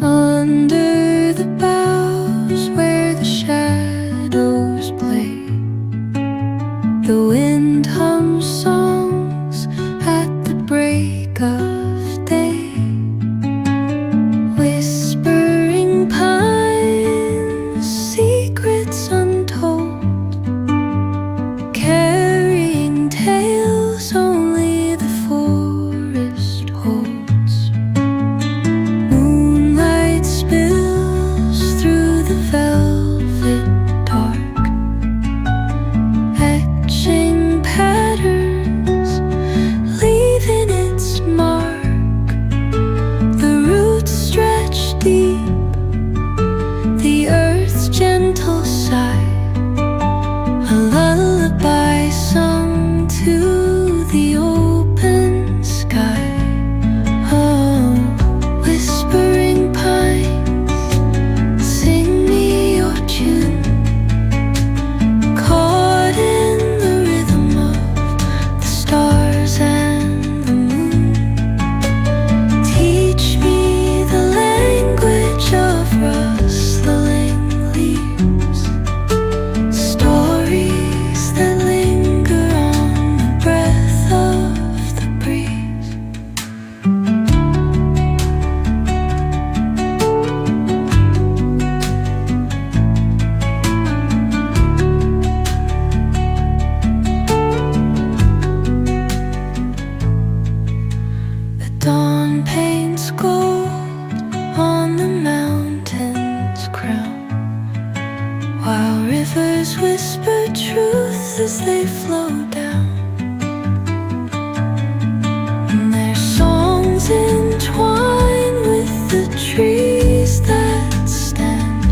Under the boughs where the shadows play, the wind hums songs at the break of day. Whispering pines, secrets untold, carrying tales only the forest holds. Moonlight spills through the velvet dark, etching patterns, leaving its mark. The roots stretch deep, the earth's gentle sigh, a lullaby sung to the open sky. Oh, whispering pines, sing me your tune, caught in the rhythm of the stars and the moon. Teach me the language of rustling leaves, stories that linger on the breath of the breeze. The dawn paints gold on the mountain's crown, while rivers whisper truth as they flow down. And their songs entwine with the trees that stand,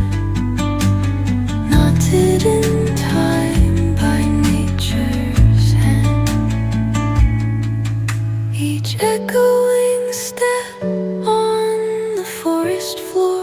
knotted in time by nature's hand. Each echoing step on the forest floor